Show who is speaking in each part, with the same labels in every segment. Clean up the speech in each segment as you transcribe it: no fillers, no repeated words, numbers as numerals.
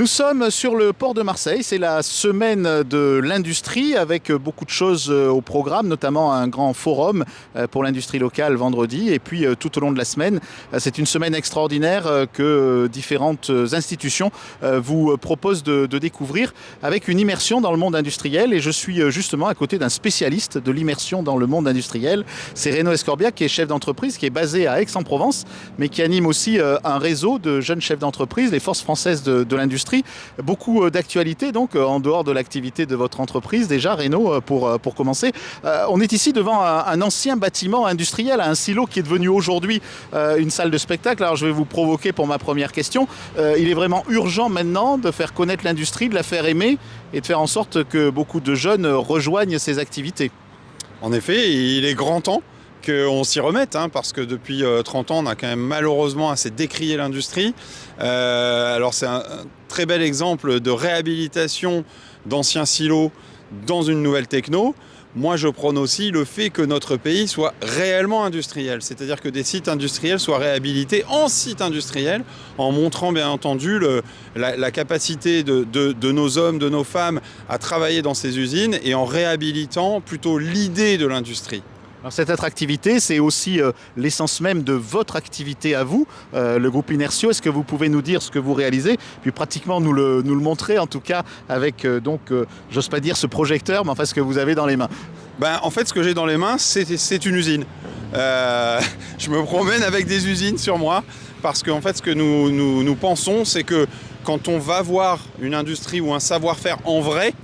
Speaker 1: Nous sommes sur le port de Marseille, c'est la semaine de l'industrie avec beaucoup de choses au programme, notamment un grand forum pour l'industrie locale vendredi et puis tout au long de la semaine. C'est une semaine extraordinaire que différentes institutions vous proposent de découvrir avec une immersion dans le monde industriel et je suis justement à côté d'un spécialiste de l'immersion dans le monde industriel. C'est Renaud Escorbiac qui est chef d'entreprise, qui est basé à Aix-en-Provence mais qui anime aussi un réseau de jeunes chefs d'entreprise, les forces françaises de l'industrie. Beaucoup d'actualités donc en dehors de l'activité de votre entreprise. Déjà Renaud, pour commencer, on est ici devant un ancien bâtiment industriel, un silo qui est devenu aujourd'hui une salle de spectacle. Alors je vais vous provoquer pour ma première question. Il est vraiment urgent maintenant de faire connaître l'industrie, de la faire aimer et de faire en sorte que beaucoup de jeunes rejoignent ces activités.
Speaker 2: En effet, il est grand temps qu'on s'y remette, parce que depuis 30 ans, on a quand même malheureusement assez décrié l'industrie. Alors c'est un très bel exemple de réhabilitation d'anciens silos dans une nouvelle techno. Moi, je prône aussi le fait que notre pays soit réellement industriel, c'est-à-dire que des sites industriels soient réhabilités en sites industriels, en montrant bien entendu la capacité de nos hommes, de nos femmes à travailler dans ces usines et en réhabilitant plutôt l'idée de l'industrie.
Speaker 1: Alors cette attractivité, c'est aussi l'essence même de votre activité à vous, le groupe Inertio. Est-ce que vous pouvez nous dire ce que vous réalisez, puis pratiquement nous le montrer, en tout cas avec, j'ose pas dire ce projecteur, mais enfin ce que vous avez dans les mains.
Speaker 2: En fait, ce que j'ai dans les mains, c'est une usine. Je me promène avec des usines sur moi, parce qu'en fait, ce que nous pensons, c'est que quand on va voir une industrie ou un savoir-faire en vrai,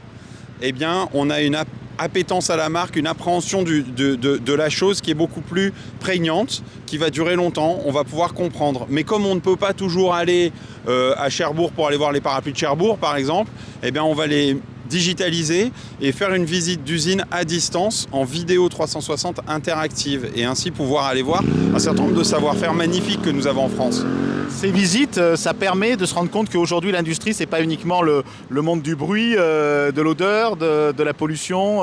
Speaker 2: eh bien, on a une appétence à la marque, une appréhension de la chose qui est beaucoup plus prégnante, qui va durer longtemps, on va pouvoir comprendre. Mais comme on ne peut pas toujours aller à Cherbourg pour aller voir les parapluies de Cherbourg, par exemple, eh bien on va les digitaliser et faire une visite d'usine à distance en vidéo 360 interactive et ainsi pouvoir aller voir un certain nombre de savoir-faire magnifiques que nous avons en France.
Speaker 1: Ces visites, ça permet de se rendre compte qu'aujourd'hui l'industrie, c'est pas uniquement le monde du bruit, de l'odeur, de la pollution,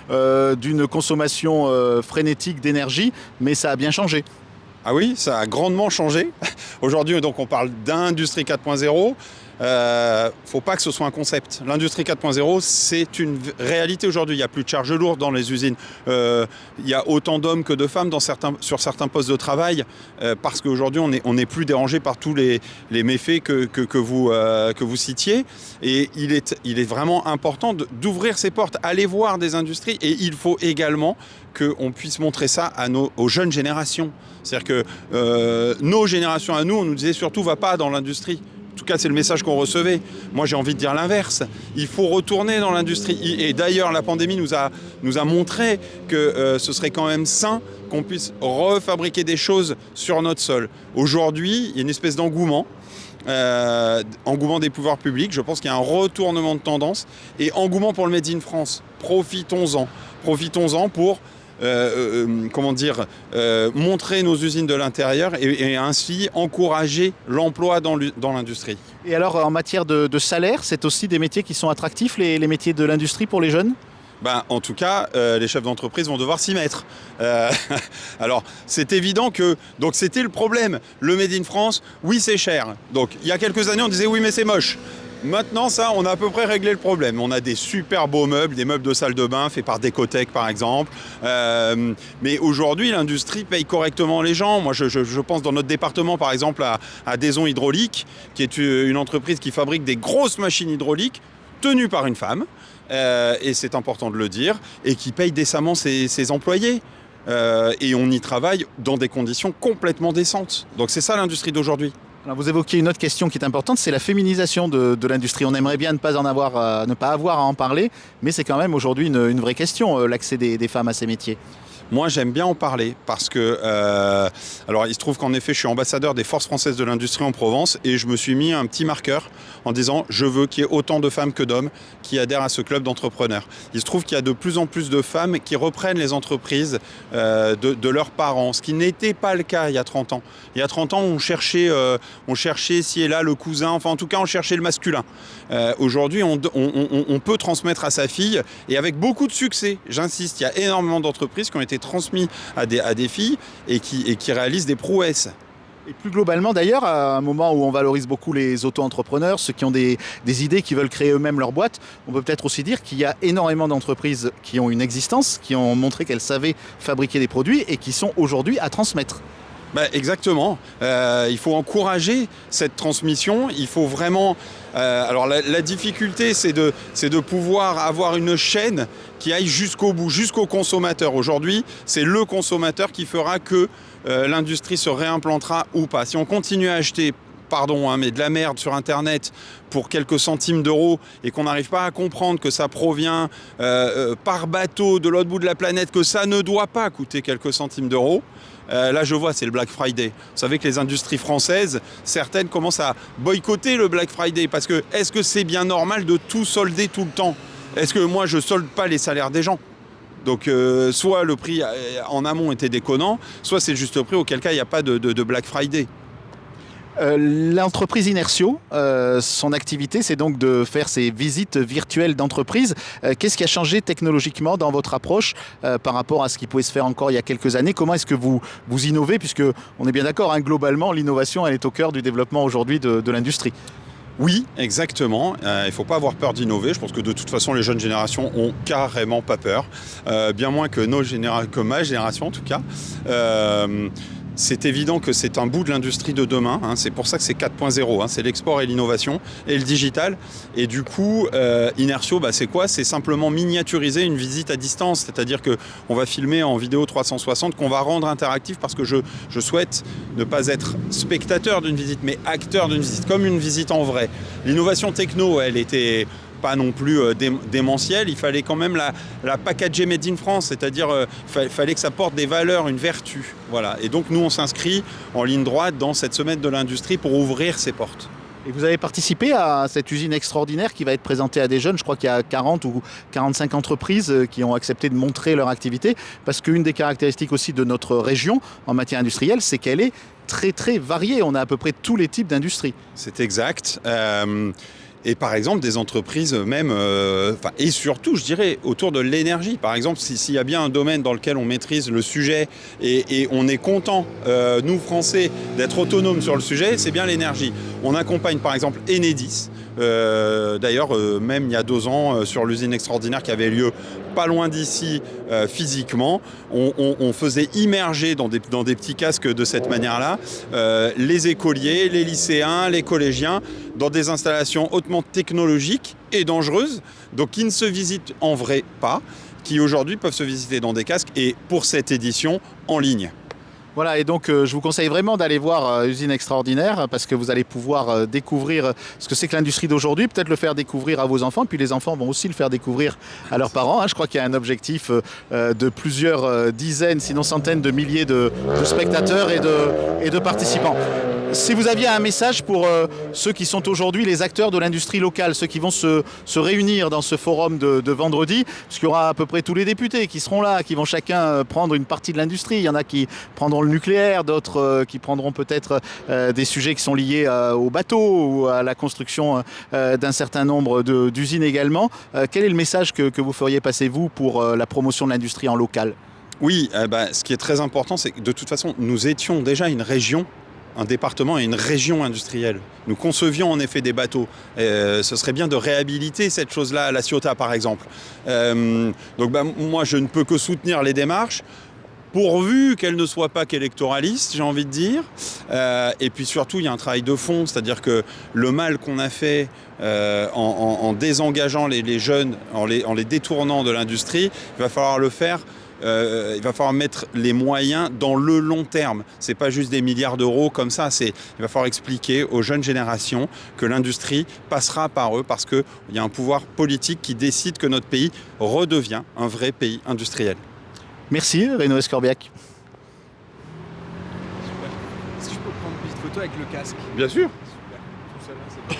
Speaker 1: d'une consommation frénétique d'énergie, mais ça a bien changé.
Speaker 2: Ah oui, ça a grandement changé. Aujourd'hui, donc, on parle d'industrie 4.0. Faut pas que ce soit un concept. L'industrie 4.0, c'est une réalité aujourd'hui. Il n'y a plus de charges lourdes dans les usines. Il y a autant d'hommes que de femmes sur certains postes de travail parce qu'aujourd'hui, on n'est plus dérangé par tous les méfaits que vous citiez. Et il est vraiment important d'ouvrir ses portes, aller voir des industries. Et il faut également qu'on puisse montrer ça aux jeunes générations. C'est-à-dire que nos générations à nous, on nous disait surtout, va pas dans l'industrie. En tout cas, c'est le message qu'on recevait. Moi, j'ai envie de dire l'inverse. Il faut retourner dans l'industrie. Et d'ailleurs, la pandémie nous a montré que ce serait quand même sain qu'on puisse refabriquer des choses sur notre sol. Aujourd'hui, il y a une espèce d'engouement. Engouement des pouvoirs publics. Je pense qu'il y a un retournement de tendance. Et engouement pour le Made in France. Profitons-en. Profitons-en pour montrer nos usines de l'intérieur et ainsi encourager l'emploi dans l'industrie.
Speaker 1: Et alors en matière de salaire, c'est aussi des métiers qui sont attractifs, les métiers de l'industrie pour les jeunes ?
Speaker 2: En tout cas, les chefs d'entreprise vont devoir s'y mettre. Alors, c'est évident que... Donc, c'était le problème. Le Made in France, oui, c'est cher. Donc, il y a quelques années, on disait oui, mais c'est moche. Maintenant, ça, on a à peu près réglé le problème. On a des super beaux meubles, des meubles de salle de bain faits par Décotech, par exemple. Mais aujourd'hui, l'industrie paye correctement les gens. Moi, je pense dans notre département, par exemple, à Daison Hydraulique, qui est une entreprise qui fabrique des grosses machines hydrauliques tenues par une femme, et c'est important de le dire, et qui paye décemment ses employés. Et on y travaille dans des conditions complètement décentes. Donc c'est ça l'industrie d'aujourd'hui.
Speaker 1: Alors vous évoquiez une autre question qui est importante, c'est la féminisation de l'industrie. On aimerait bien ne pas avoir à en parler, mais c'est quand même aujourd'hui une vraie question, l'accès des femmes à ces métiers.
Speaker 2: Moi, j'aime bien en parler parce que, alors il se trouve qu'en effet, je suis ambassadeur des forces françaises de l'industrie en Provence et je me suis mis un petit marqueur en disant je veux qu'il y ait autant de femmes que d'hommes qui adhèrent à ce club d'entrepreneurs. Il se trouve qu'il y a de plus en plus de femmes qui reprennent les entreprises de leurs parents, ce qui n'était pas le cas il y a 30 ans. Il y a 30 ans, on cherchait ci et là le cousin, enfin en tout cas, on cherchait le masculin. Aujourd'hui, on peut transmettre à sa fille et avec beaucoup de succès. J'insiste, il y a énormément d'entreprises qui ont été transmises à des filles et qui réalisent des prouesses.
Speaker 1: Et plus globalement d'ailleurs, à un moment où on valorise beaucoup les auto-entrepreneurs, ceux qui ont des idées, qui veulent créer eux-mêmes leur boîte, on peut peut-être aussi dire qu'il y a énormément d'entreprises qui ont une existence, qui ont montré qu'elles savaient fabriquer des produits et qui sont aujourd'hui à transmettre.
Speaker 2: Exactement. Il faut encourager cette transmission. Il faut vraiment... alors la difficulté, c'est de pouvoir avoir une chaîne qui aille jusqu'au bout, jusqu'au consommateur. Aujourd'hui, c'est le consommateur qui fera que l'industrie se réimplantera ou pas. Si on continue à acheter mais de la merde sur Internet pour quelques centimes d'euros et qu'on n'arrive pas à comprendre que ça provient par bateau de l'autre bout de la planète, que ça ne doit pas coûter quelques centimes d'euros, là je vois, c'est le Black Friday. Vous savez que les industries françaises, certaines commencent à boycotter le Black Friday parce que est-ce que c'est bien normal de tout solder tout le temps ? Est-ce que moi je solde pas les salaires des gens ? Donc soit le prix en amont était déconnant, soit c'est le juste prix, auquel cas il n'y a pas de Black Friday.
Speaker 1: L'entreprise Inertio, son activité, c'est donc de faire ces visites virtuelles d'entreprise. Qu'est-ce qui a changé technologiquement dans votre approche par rapport à ce qui pouvait se faire encore il y a quelques années ? Comment est-ce que vous innovez ? Puisque on est bien d'accord, globalement, l'innovation, elle est au cœur du développement aujourd'hui de l'industrie.
Speaker 2: Oui, exactement. Il ne faut pas avoir peur d'innover. Je pense que de toute façon, les jeunes générations ont carrément pas peur. Bien moins que ma génération en tout cas. C'est évident que c'est un bout de l'industrie de demain. C'est pour ça que c'est 4.0. C'est l'export et l'innovation et le digital. Et du coup, Inertio, c'est quoi ? C'est simplement miniaturiser une visite à distance. C'est-à-dire qu'on va filmer en vidéo 360, qu'on va rendre interactif parce que je souhaite ne pas être spectateur d'une visite, mais acteur d'une visite, comme une visite en vrai. L'innovation techno, elle était pas non plus démentielle, il fallait quand même la packager made in France, c'est-à-dire fallait que ça porte des valeurs, une vertu. Voilà. Et donc nous on s'inscrit en ligne droite dans cette semaine de l'industrie pour ouvrir ses portes.
Speaker 1: Et vous avez participé à cette usine extraordinaire qui va être présentée à des jeunes. Je crois qu'il y a 40 ou 45 entreprises qui ont accepté de montrer leur activité, parce qu'une des caractéristiques aussi de notre région en matière industrielle, c'est qu'elle est très très variée. On a à peu près tous les types d'industries.
Speaker 2: C'est exact. Et par exemple, des entreprises même, et surtout, je dirais, autour de l'énergie. Par exemple, s'il y a bien un domaine dans lequel on maîtrise le sujet et on est content, nous Français, d'être autonomes sur le sujet, c'est bien l'énergie. On accompagne par exemple Enedis. D'ailleurs, même il y a 2 ans, sur l'usine extraordinaire qui avait lieu pas loin d'ici physiquement, on faisait immerger dans des petits casques de cette manière-là les écoliers, les lycéens, les collégiens dans des installations hautement technologiques et dangereuses, donc qui ne se visitent en vrai pas, qui aujourd'hui peuvent se visiter dans des casques et pour cette édition en ligne.
Speaker 1: Voilà, et donc je vous conseille vraiment d'aller voir Usine Extraordinaire parce que vous allez pouvoir découvrir ce que c'est que l'industrie d'aujourd'hui, peut-être le faire découvrir à vos enfants, puis les enfants vont aussi le faire découvrir à leurs parents. Je crois qu'il y a un objectif de plusieurs dizaines, sinon centaines de milliers de spectateurs et de participants. Si vous aviez un message pour ceux qui sont aujourd'hui les acteurs de l'industrie locale, ceux qui vont se réunir dans ce forum de vendredi, parce qu'il y aura à peu près tous les députés qui seront là, qui vont chacun prendre une partie de l'industrie. Il y en a qui prendront le nucléaire, d'autres qui prendront peut-être des sujets qui sont liés au bateau ou à la construction d'un certain nombre d'usines également. Quel est le message que vous feriez passer, vous, pour la promotion de l'industrie en local ?
Speaker 2: Oui, ce qui est très important, c'est que de toute façon, nous étions déjà une région, un département et une région industrielle. Nous concevions en effet des bateaux. Ce serait bien de réhabiliter cette chose-là à La Ciotat, par exemple. Donc moi, je ne peux que soutenir les démarches, pourvu qu'elles ne soient pas qu'électoralistes, j'ai envie de dire. Et puis surtout, il y a un travail de fond, c'est-à-dire que le mal qu'on a fait en désengageant les jeunes, en les détournant de l'industrie, il va falloir le faire. Il va falloir mettre les moyens dans le long terme. Ce n'est pas juste des milliards d'euros comme ça. Il va falloir expliquer aux jeunes générations que l'industrie passera par eux parce qu'il y a un pouvoir politique qui décide que notre pays redevient un vrai pays industriel.
Speaker 1: Merci Renaud Escorbiac.
Speaker 3: Super. Est-ce que je peux prendre une petite photo avec le casque ?
Speaker 2: Bien sûr.
Speaker 3: Super. Tout ça là, c'est